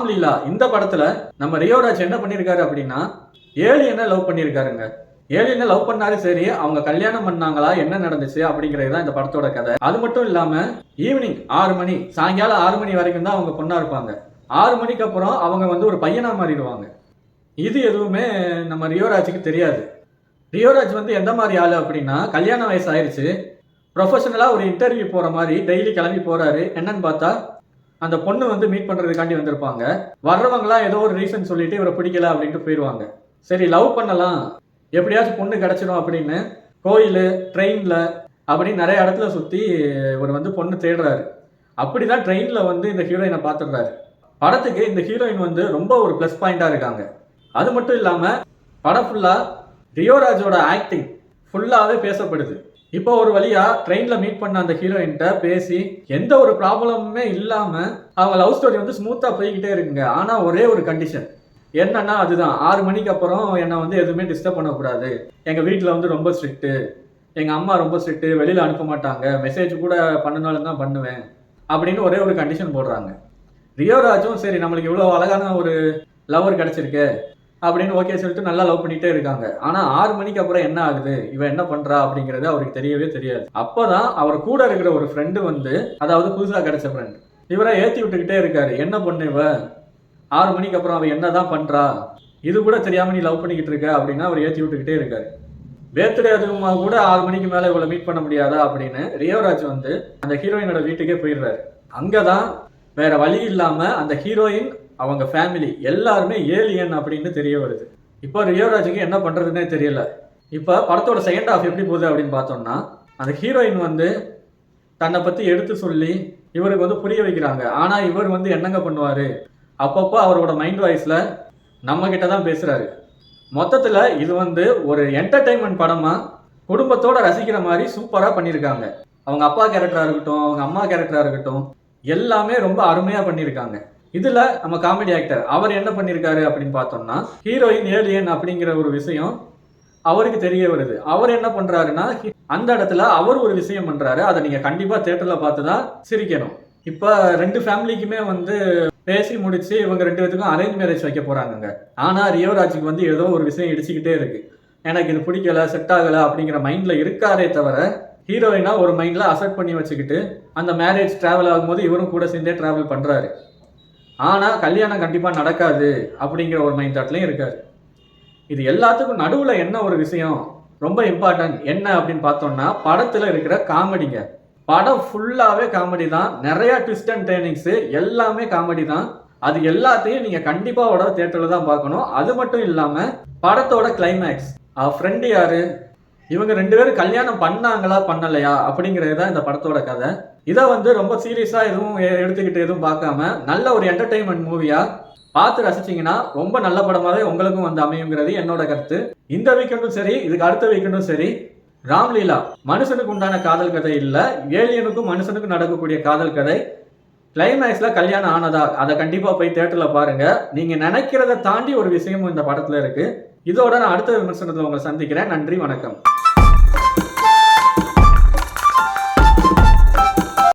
ராம்லீலா இந்த படத்துல நம்ம ரியோராஜ் என்ன பண்ணிருக்காரு அப்படின்னா ஏலியனை லவ் பண்ணிருக்காருங்க. ஏலியனை லவ் பண்ணாரு சரி, அவங்க கல்யாணம் பண்ணாங்களா, என்ன நடந்துச்சு அப்படிங்கிறது தான் இந்த படத்தோட கதை. அது மட்டும் இல்லாம ஈவினிங் 6 மணி, சாயங்காலம் 6 மணி வரைக்கும் தான் அவங்க பொண்ணா இருப்பாங்க. 6 மணிக்கு அப்புறம் அவங்க வந்து ஒரு பையனா மாறிடுவாங்க. இது எதுவுமே நம்ம ரியோராஜுக்கு தெரியாது. ரியோராஜ் வந்து எந்த மாதிரி ஆளு அப்படின்னா, கல்யாண வயசு ஆயிடுச்சு, ப்ரொஃபஷனலா ஒரு இன்டர்வியூ போற மாதிரி டெய்லி கிளம்பி போறாரு. என்னன்னு பார்த்தா அந்த பொண்ணு வந்து மீட் பண்றதுக்காண்டி வந்திருப்பாங்க. வர்றவங்களாம் ஏதோ ஒரு ரீசன் சொல்லிட்டு இவரை பிடிக்கல அப்படின்ட்டு போயிடுவாங்க. சரி லவ் பண்ணலாம், எப்படியாச்சும் பொண்ணு கிடைச்சிடும் அப்படின்னு கோயில், ட்ரெயின்ல அப்படின்னு நிறைய இடத்துல சுத்தி இவர் வந்து பொண்ணு தேடுறாரு. அப்படிதான் ட்ரெயின்ல வந்து இந்த ஹீரோயினை பார்த்துடுறாரு. படத்துக்கு இந்த ஹீரோயின் வந்து ரொம்ப ஒரு பிளஸ் பாயிண்டா இருக்காங்க. அது மட்டும் இல்லாம படம் ஃபுல்லா ரியோராஜோட ஆக்டிங் ஃபுல்லாவே பேசப்படுது. இப்போ ஒரு வழியா ட்ரெயின்ல மீட் பண்ண அந்த ஹீரோயின்ட்ட பேசி எந்த ஒரு ப்ராப்ளமுமே இல்லாம அவங்க லவ் ஸ்டோரி வந்து ஸ்மூத்தா போய்கிட்டே இருக்குங்க. ஆனா ஒரே ஒரு கண்டிஷன் என்னன்னா, அதுதான் 6 மணிக்கு அப்புறம் என்னை வந்து எதுவுமே டிஸ்டர்ப் பண்ணக்கூடாது. எங்க வீட்டில் வந்து ரொம்ப ஸ்ட்ரிக்ட்டு, எங்க அம்மா ரொம்ப ஸ்ட்ரிக்ட்டு, வெளியில அனுப்ப மாட்டாங்க, மெசேஜ் கூட பண்ணனாலும் தான் பண்ணுவேன் அப்படின்னு ஒரே ஒரு கண்டிஷன் போடுறாங்க. ரியோராஜும் சரி நம்மளுக்கு இவ்வளோ அழகான ஒரு லவர் கிடைச்சிருக்கு அப்படின்னு ஓகே சொல்லிட்டு நல்லா லவ் பண்ணிட்டே இருக்காங்க. ஆனா 6 மணிக்கு அப்புறம் என்ன ஆகுது, இவன் என்ன பண்றா அப்படிங்கிறது அவருக்கு தெரியவே தெரியாது. அப்பதான் அவர் கூட இருக்கிற ஒரு ஃப்ரெண்டு வந்து, அதாவது புதுசா கிடைச்ச ஃப்ரெண்ட், இவரை ஏத்தி விட்டுக்கிட்டே இருக்காரு. என்ன பொண்ணு இவ, 6 மணிக்கு அப்புறம் அவ என்னதான் பண்றா, இது கூட தெரியாம நீ லவ் பண்ணிக்கிட்டு இருக்க அப்படின்னா அவர் ஏத்தி விட்டுக்கிட்டே இருக்காரு. பேர்த்டே அதுவுமா கூட 6 மணிக்கு மேல இவளை மீட் பண்ண முடியாதா அப்படின்னு ரியோராஜ் வந்து அந்த ஹீரோயினோட வீட்டுக்கே போயிடுறாரு. அங்கதான் வேற வழி இல்லாம அந்த ஹீரோயின், அவங்க ஃபேமிலி எல்லாருமே ஏலியன் அப்படின்னு தெரிய வருது. இப்போ ரியோராஜுக்கு என்ன பண்றதுன்னே தெரியல. இப்ப படத்தோட செகண்ட் ஹாஃப் எப்படி போகுது அப்படின்னு பார்த்தோம்னா, அந்த ஹீரோயின் வந்து தன்னை பத்தி எடுத்து சொல்லி இவருக்கு வந்து புரிய வைக்கிறாங்க. ஆனா இவர் வந்து என்னங்க பண்ணுவாரு, அப்பப்போ அவரோட மைண்ட் வாய்ஸ்ல நம்ம கிட்ட தான் பேசுறாரு. மொத்தத்துல இது வந்து ஒரு என்டர்டைன்மெண்ட் படமா குடும்பத்தோட ரசிக்கிற மாதிரி சூப்பரா பண்ணியிருக்காங்க. அவங்க அப்பா கேரக்டரா இருக்கட்டும், அவங்க அம்மா கேரக்டரா இருக்கட்டும், எல்லாமே ரொம்ப அருமையா பண்ணியிருக்காங்க. இதுல நம்ம காமெடி ஆக்டர் அவர் என்ன பண்ணியிருக்காரு அப்படின்னு பார்த்தோம்னா, ஹீரோயின் ஏலியன் அப்படிங்கிற ஒரு விஷயம் அவருக்கு தெரிய வருது. அவர் என்ன பண்றாருன்னா, அந்த இடத்துல அவர் ஒரு விஷயம் பண்றாரு. அதை நீங்க கண்டிப்பா தியேட்டர்ல பார்த்து தான் சிரிக்கணும். இப்ப 2 ஃபேமிலிக்குமே வந்து பேசி முடிச்சு இவங்க 2 பேத்துக்கும் அரேஞ்ச் மேரேஜ் வைக்க போறாங்க. ஆனா ரியோராஜுக்கு வந்து ஏதோ ஒரு விஷயம் இடிச்சுக்கிட்டே இருக்கு. எனக்கு இது பிடிக்கல, செட் ஆகல அப்படிங்கிற மைண்ட்ல இருக்காரே தவிர, ஹீரோயினா ஒரு மைண்ட்ல அசெப்ட் பண்ணி வச்சுக்கிட்டு அந்த மேரேஜ் டிராவல் ஆகும்போது இவரும் கூட சேர்ந்தே டிராவல் பண்றாரு. ஆனா கல்யாணம் கண்டிப்பா நடக்காது அப்படிங்கிற ஒரு மைண்ட் தாட்லயும் இருக்காரு. இது எல்லாத்துக்கும் நடுவுல என்ன ஒரு விஷயம் ரொம்ப இம்பார்ட்டன்ட் என்ன அப்படின்னு பார்த்தோம்னா, படத்துல இருக்கிற காமெடிங்க. படம் ஃபுல்லாவே காமெடி தான். நிறைய ட்விஸ்ட் அண்ட் டர்னிங்ஸ் எல்லாமே காமெடி தான். அது எல்லாத்தையும் நீங்க கண்டிப்பா தியேட்டர்ல தான் பார்க்கணும். அது மட்டும் இல்லாம படத்தோட கிளைமேக்ஸ், ஃப்ரெண்டு யாரு, இவங்க 2 பேரும் கல்யாணம் பண்ணாங்களா பண்ணலையா அப்படிங்கிறது தான் இந்த படத்தோட கதை. இதை வந்து ரொம்ப சீரியஸா எதுவும் எடுத்துக்கிட்டு எதுவும் பார்க்காம நல்ல ஒரு என்டர்டைன்மெண்ட் மூவியா பார்த்து ரசிச்சிங்கன்னா ரொம்ப நல்ல படமாவே உங்களுக்கும் வந்து அமையுங்கிறது என்னோட கருத்து. இந்த வீக்கெண்டும் சரி, இதுக்கு அடுத்த வீக்கெண்டும் சரி, ராம்லீலா மனுஷனுக்கு உண்டான காதல் கதை இல்ல, ஏலியனுக்கும் மனுஷனுக்கும் நடக்கக்கூடிய காதல் கதை. கிளைமேக்ஸ்ல கல்யாணம் ஆனதா, அதை கண்டிப்பா போய் தியேட்டர்ல பாருங்க. நீங்க நினைக்கிறத தாண்டி ஒரு விஷயமும் இந்த படத்துல இருக்கு. இதோட நான் அடுத்த விமர்சனத்துல உங்களை சந்திக்கிறேன். நன்றி, வணக்கம்.